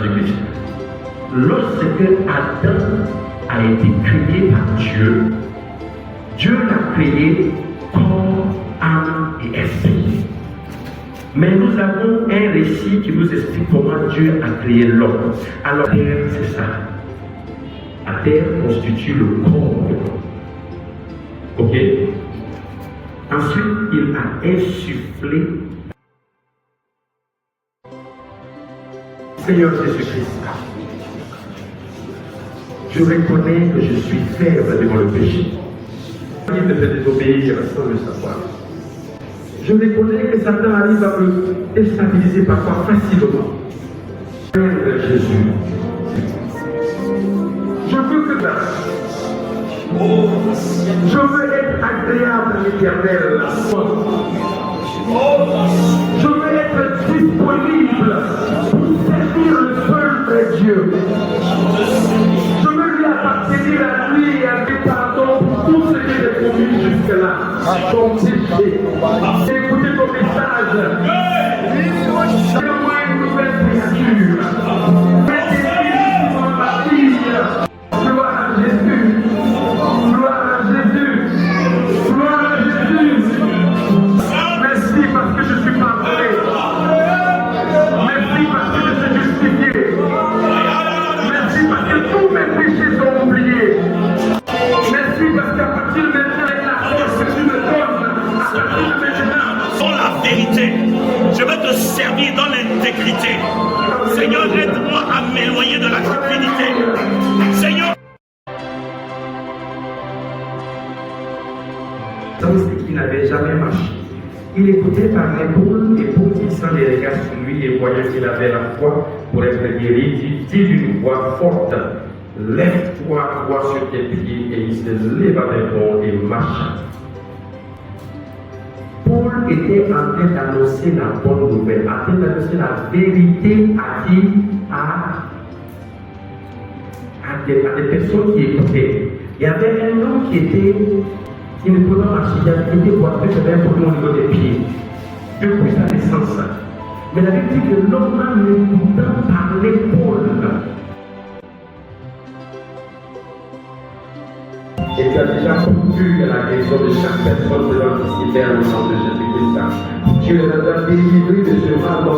Jésus-Christ. Lorsque Adam a été créé par Dieu, Dieu l'a créé corps, âme et esprit. Mais nous avons un récit qui nous explique comment Dieu a créé l'homme. Alors, la terre, c'est ça. La terre constitue le corps de l'homme. Ok? Ensuite, il a insufflé. Seigneur Jésus-Christ, je reconnais que je suis faible devant le péché. Il me fait désobéir sans le savoir. Je reconnais que Satan arrive à me déstabiliser parfois facilement. Père Jésus, je veux que ça. Je veux être agréable à l'Éternel. Je veux être disponible pour servir le seul vrai Dieu. Je veux lui appartenir à lui et à lui pardon pour tout ce qu'il a commis jusque-là. Ton péché. Écoutez ton message. Fais-moi une nouvelle créature. Fais des filles dans ma fille. Gloire à Jésus. Gloire à Jésus. Gloire à Jésus. Merci parce que je suis pardonné. Merci parce que je suis justifié. Merci parce que tous mes péchés sont oubliés. Merci parce qu'à partir de maintenant, avec la force que tu me donnes, à partir de maintenant, dans la vérité, je veux te servir dans l'intégrité. Seigneur, aide-moi à m'éloigner de la cupidité. Seigneur, qui n'avait jamais marché. Il écoutait parler Paul et Paul fixant les regards sur lui et voyant qu'il avait la foi pour être guéri, dit d'une voix forte, lève-toi, vois sur tes pieds, et il se leva d'un bond et marcha. Paul était en train d'annoncer la bonne nouvelle, en train d'annoncer la vérité à qui? À des personnes qui écoutaient. Il y avait un homme qui ne pouvait pas marcher, qui était boiteux, qui avait un problème au niveau des pieds, depuis sa naissance. Mais la Bible dit que l'homme en écoutant parler Paul, et tu as déjà conclu la guérison de chaque personne de l'anticipé au nom de Jésus-Christ. Tu les as délivrés de ce mal dans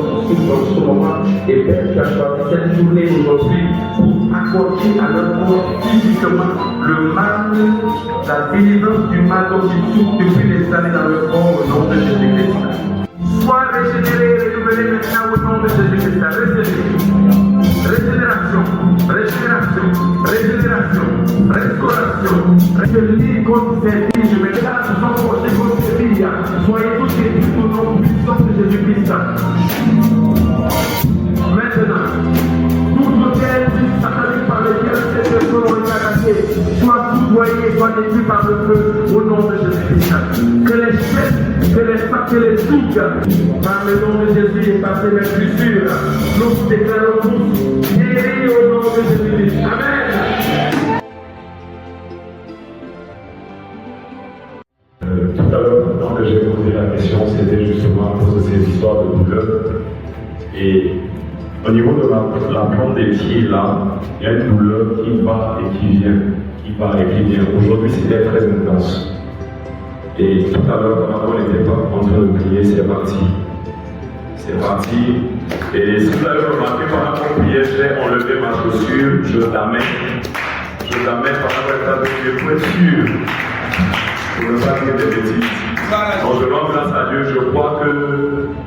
ce moment. Et Père, tu as choisi cette journée aujourd'hui pour accorder à leur corps physiquement le mal, la délivrance du mal dont ils souffrent depuis des années dans leur corps au nom de Jésus-Christ. Sois régénéré et renouvelé maintenant au nom de Jésus-Christ. Régénération, régénération, régénération, restauration. Je lis contre ces filles, je me regarde sans projet contre ces filles. Soyez tous guéris au nom puissant de Jésus-Christ. Maintenant, tout hôtel satanique par lequel ces personnes ont été attaquées, soit foudroyé, soit détruit par le feu au nom de Jésus-Christ. Que les chefs, que les souks, par le nom de Jésus et par ses blessures, nous déclarons tous guéris au nom de Jésus-Christ. Amen. Tout à l'heure, quand j'ai posé la question, c'était justement à cause de ces histoires de douleur. Et au niveau de la plante des pieds, là, il y a une douleur qui va et qui vient, qui va et qui vient. Aujourd'hui, c'était très intense. Et tout à l'heure, quand on n'était pas en train de prier, c'est parti. C'est parti. Et si vous avez remarqué, pendant qu'on priait, j'ai enlevé ma chaussure, je l'amène pendant le temps de Dieu pour être sûr. Pour ne pas dire des bêtises. Donc je rends grâce à Dieu, je crois que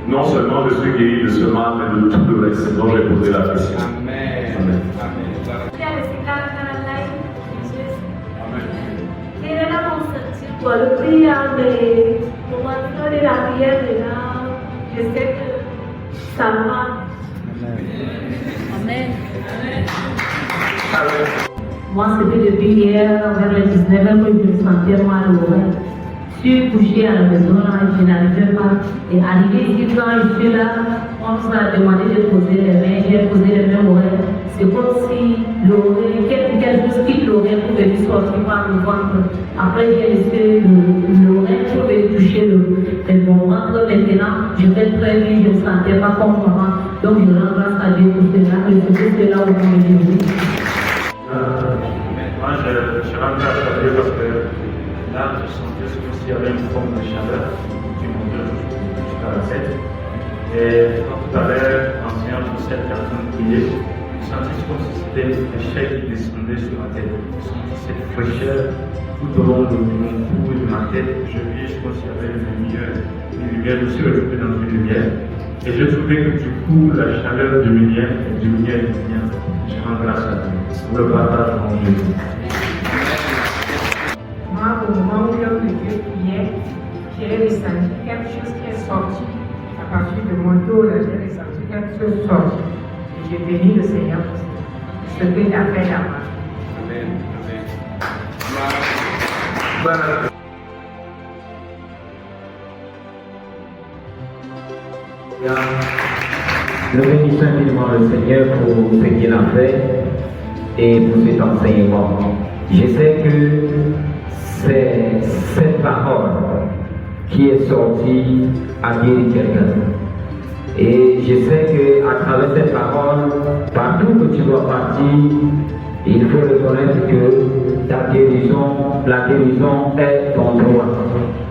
non seulement je suis guéri de ce mal, mais de tout le reste dont j'ai posé la question. Amen. Amen. Pour le prière, mais pour entrer la prière maintenant, je sais que ça va. Amen. Moi, c'était depuis hier, vers les 19h, que je me sentais mal au oreille. Je suis couché à la maison, je n'arrivais pas. Et arrivé ici, quand je suis là, on nous a demandé de poser les mains, j'ai posé les mains au oreille. C'est comme si l'oreille, quelque chose quitte l'oreille pour venir sortir par le ventre. Après, j'ai laissé l'oreille pour venir toucher mon ventre. Maintenant, je vais très bien, je ne me sentais pas comme avant. Donc, je rends grâce à Dieu pour cela. recevoir cela au nom de Jésus. Moi, je rentre à Château parce que là, je sentais comme s'il y avait une forme de chaleur du monde jusqu'à la 7. Et tout à l'heure, en seigneur pour cette personne priée, je sentis comme si c'était un chèque qui descendait sur ma tête. Je sentis cette fraîcheur tout au long de mon cou et de ma tête. Je voyais comme s'il y avait une lumière dessus, occupée dans une lumière. Et je trouvais que du coup, la chaleur diminuait. Je rends grâce à Dieu pour le partage en Jésus. Moi, au moment où l'homme de Dieu priait, j'ai ressenti quelque chose qui est sorti. À partir de mon dos, là, j'ai ressenti quelque chose sorti. Et j'ai béni le Seigneur pour ce qu'il a fait là-bas. Amen. Nous bénissons infiniment le Seigneur pour ce qu'il a fait et pour cet enseignement. Je sais que c'est cette parole qui est sortie à guérir quelqu'un. Et je sais qu'à travers cette parole, partout que tu dois partir, il faut reconnaître que la guérison est ton droit.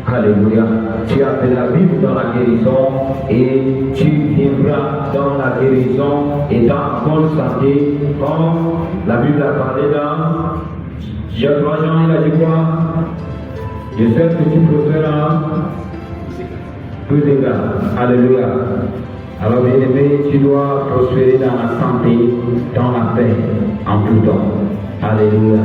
Alléluia. Tu as de la Bible dans la guérison et tu vivras dans la guérison et dans bonne santé, comme la Bible a parlé dans Jean, il a dit quoi? Je sais que tu préfères tout dégâts. Alléluia. Alors bien aimé, tu dois prospérer dans la santé, dans la paix, en tout temps. Alléluia.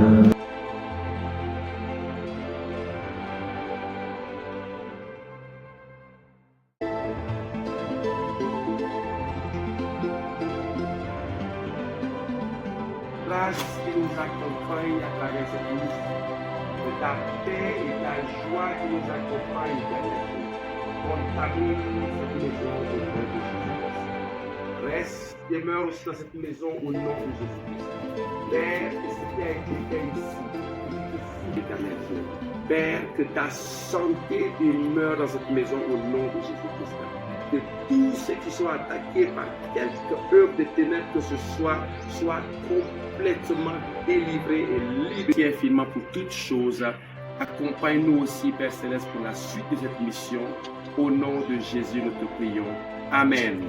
Grâce qui nous accompagne à travers cette émission, de ta paix et ta joie qui nous accompagne, contamine cette maison au nom de Jésus-Christ. Reste, demeure aussi dans cette maison au nom de Jésus-Christ. Père, que ce qui a été fait ici, éternel Dieu. Père, que ta santé demeure dans cette maison au nom de Jésus-Christ. Que tous ceux qui sont attaqués par quelque œuvre de ténèbres que ce soit, soient complètement délivrés et libérés. Merci infiniment pour toutes choses. Accompagne-nous aussi, Père Céleste, pour la suite de cette mission. Au nom de Jésus, nous te prions. Amen.